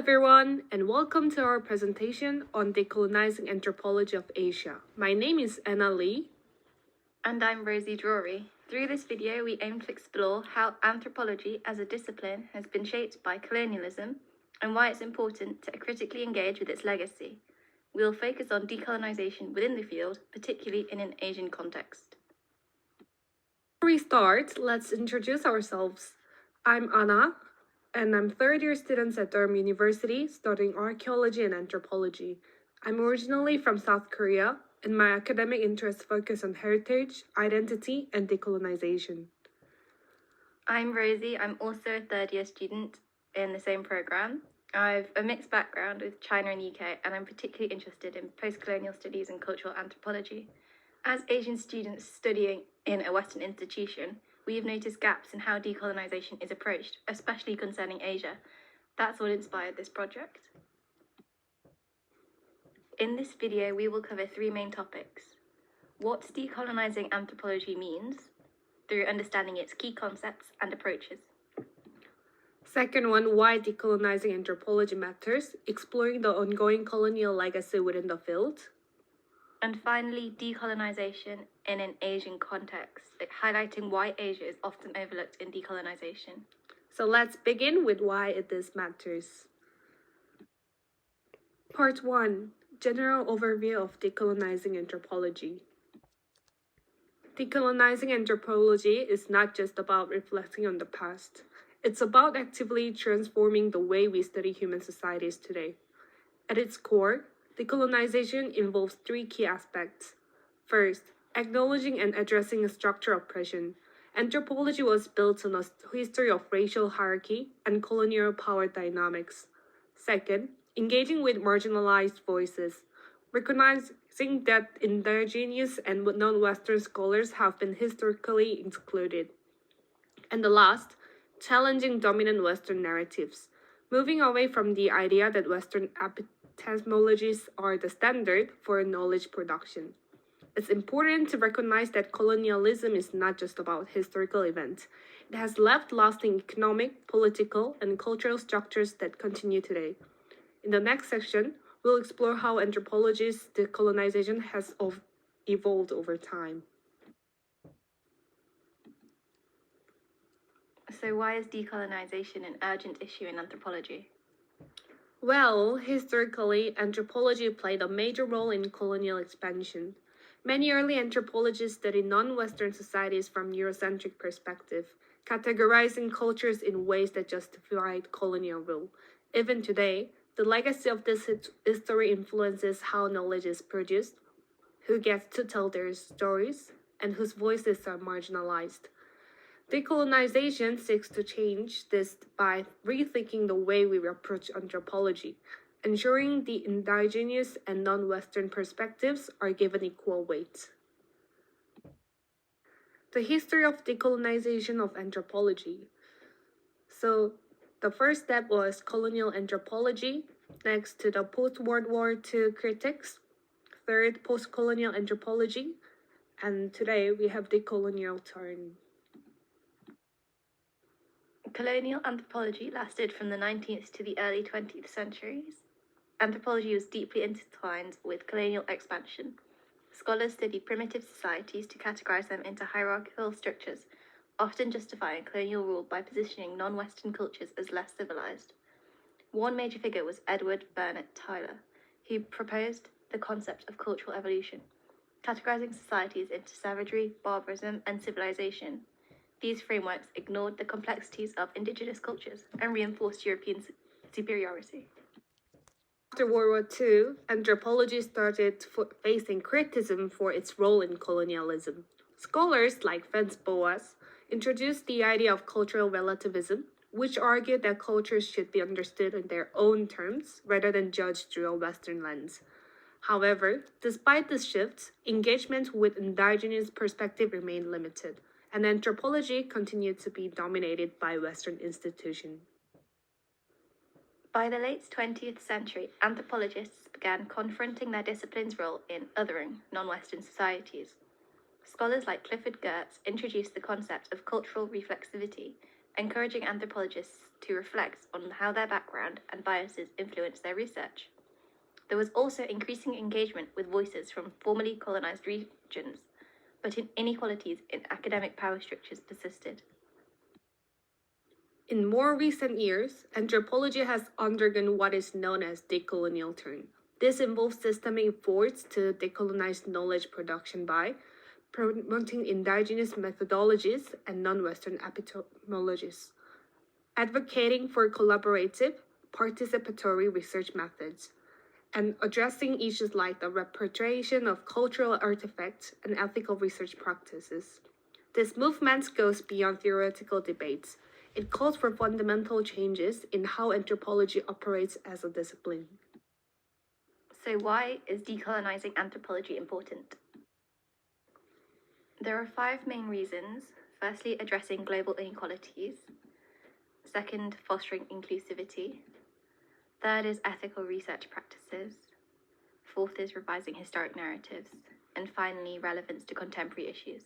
everyone, and welcome to our presentation on Decolonizing Anthropology of Asia. My name is Anna Lee. And I'm Rosie Drury. Through this video, we aim to explore how anthropology as a discipline has been shaped by colonialism and why it's important to critically engage with its legacy. We'll focus on decolonization within the field, particularly in an Asian context. Before we start, let's introduce ourselves. I'm Anna, and I'm third-year student at Durham University studying archaeology and anthropology. I'm originally from South Korea, and my academic interests focus on heritage, identity, and decolonization. I'm Rosie. I'm also a third-year student in the same program. I've a mixed background with China and UK, and I'm particularly interested in post-colonial studies and cultural anthropology. As Asian students studying in a Western institution, we have noticed gaps in how decolonization is approached, especially concerning Asia. That's what inspired this project. In this video, we will cover three main topics: what decolonizing anthropology means, through understanding its key concepts and approaches. Second one, why decolonizing anthropology matters, exploring the ongoing colonial legacy within the field. And finally, decolonization in an Asian context, highlighting why Asia is often overlooked in decolonization. So let's begin with why this matters. Part 1. General overview of decolonizing anthropology. Decolonizing anthropology is not just about reflecting on the past. It's about actively transforming the way we study human societies today. At its core, decolonization involves three key aspects. First, acknowledging and addressing a structural oppression. Anthropology was built on a history of racial hierarchy and colonial power dynamics. Second, engaging with marginalized voices, recognizing that indigenous and non-Western scholars have been historically excluded. And the last, challenging dominant Western narratives, moving away from the idea that Western epistemologies are the standard for knowledge production. It's important to recognize that colonialism is not just about historical events. It has left lasting economic, political, and cultural structures that continue today. In the next section, we'll explore how anthropology's decolonization has evolved over time. So why is decolonization an urgent issue in anthropology? Well, historically, anthropology played a major role in colonial expansion. Many early anthropologists studied non-Western societies from Eurocentric perspective, categorizing cultures in ways that justified colonial rule. Even today, the legacy of this history influences how knowledge is produced, who gets to tell their stories, and whose voices are marginalized. Decolonization seeks to change this by rethinking the way we approach anthropology, ensuring the indigenous and non-Western perspectives are given equal weight. The history of decolonization of anthropology. So, the first step was colonial anthropology, next to the post-World War II critics, third, post-colonial anthropology, and today we have decolonial turn. Colonial anthropology lasted from the 19th to the early 20th centuries. Anthropology was deeply intertwined with colonial expansion. Scholars studied primitive societies to categorize them into hierarchical structures, often justifying colonial rule by positioning non-Western cultures as less civilized. One major figure was Edward Burnett Tyler, who proposed the concept of cultural evolution, categorizing societies into savagery, barbarism, and civilization. These frameworks ignored the complexities of indigenous cultures and reinforced European superiority. After World War II, anthropology started facing criticism for its role in colonialism. Scholars like Franz Boas introduced the idea of cultural relativism, which argued that cultures should be understood in their own terms rather than judged through a Western lens. However, despite this shift, engagement with indigenous perspective remained limited, and anthropology continued to be dominated by Western institutions. By the late 20th century, anthropologists began confronting their discipline's role in othering non-Western societies. Scholars like Clifford Geertz introduced the concept of cultural reflexivity, encouraging anthropologists to reflect on how their background and biases influence their research. There was also increasing engagement with voices from formerly colonized regions, but inequalities in academic power structures persisted. In more recent years, anthropology has undergone what is known as decolonial turn. This involves systemic efforts to decolonize knowledge production by promoting indigenous methodologies and non-Western epistemologies, advocating for collaborative, participatory research methods, and addressing issues like the repatriation of cultural artifacts and ethical research practices. This movement goes beyond theoretical debates. It calls for fundamental changes in how anthropology operates as a discipline. So, why is decolonizing anthropology important? There are 5 main reasons. Firstly, addressing global inequalities. Second, fostering inclusivity. Third is ethical research practices. Fourth is revising historic narratives. And finally, relevance to contemporary issues.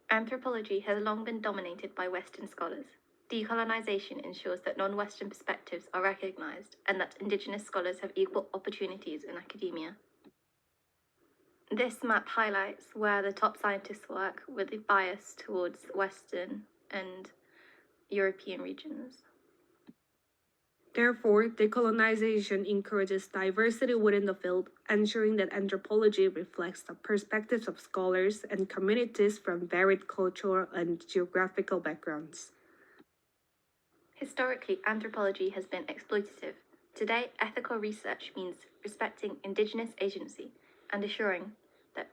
Anthropology has long been dominated by Western scholars. Decolonization ensures that non-Western perspectives are recognized and that Indigenous scholars have equal opportunities in academia. This map highlights where the top scientists work with a bias towards Western and European regions. Therefore, decolonization encourages diversity within the field, ensuring that anthropology reflects the perspectives of scholars and communities from varied cultural and geographical backgrounds. Historically, anthropology has been exploitative. Today, ethical research means respecting Indigenous agency and assuring that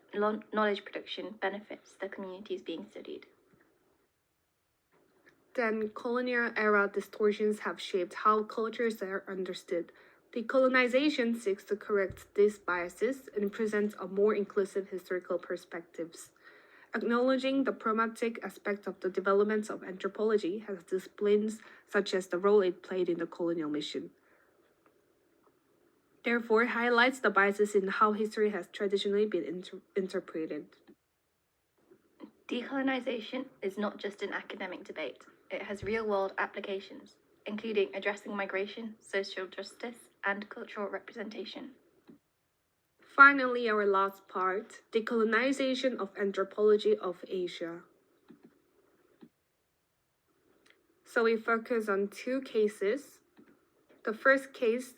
knowledge production benefits the communities being studied. Then, colonial era distortions have shaped how cultures are understood. Decolonization seeks to correct these biases and presents a more inclusive historical perspectives. Acknowledging the pragmatic aspect of the development of anthropology has disciplines such as the role it played in the colonial mission. Therefore, highlights the biases in how history has traditionally been interpreted. Decolonization is not just an academic debate, it has real-world applications, including addressing migration, social justice, and cultural representation. Finally, our last part, decolonization of anthropology of Asia. So we focus on 2 cases. The first case,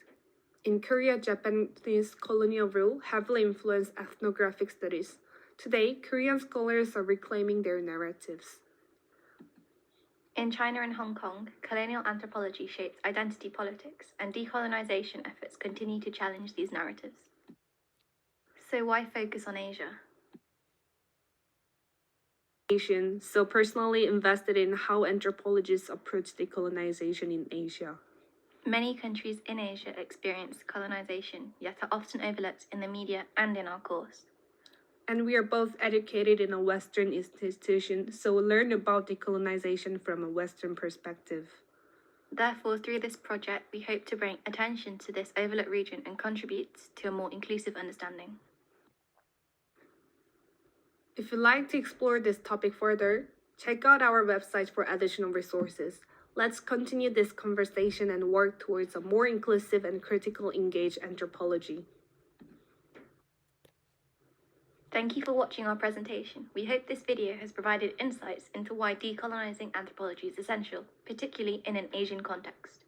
in Korea, Japanese colonial rule heavily influenced ethnographic studies. Today, Korean scholars are reclaiming their narratives. In China and Hong Kong, colonial anthropology shapes identity politics, and decolonization efforts continue to challenge these narratives. So why focus on Asia? So personally invested in how anthropologists approach decolonization in Asia. Many countries in Asia experience colonization, yet are often overlooked in the media and in our course. And we are both educated in a Western institution, so we learn about decolonization from a Western perspective. Therefore, through this project, we hope to bring attention to this overlooked region and contribute to a more inclusive understanding. If you'd like to explore this topic further, check out our website for additional resources. Let's continue this conversation and work towards a more inclusive and critically engaged anthropology. Thank you for watching our presentation. We hope this video has provided insights into why decolonizing anthropology is essential, particularly in an Asian context.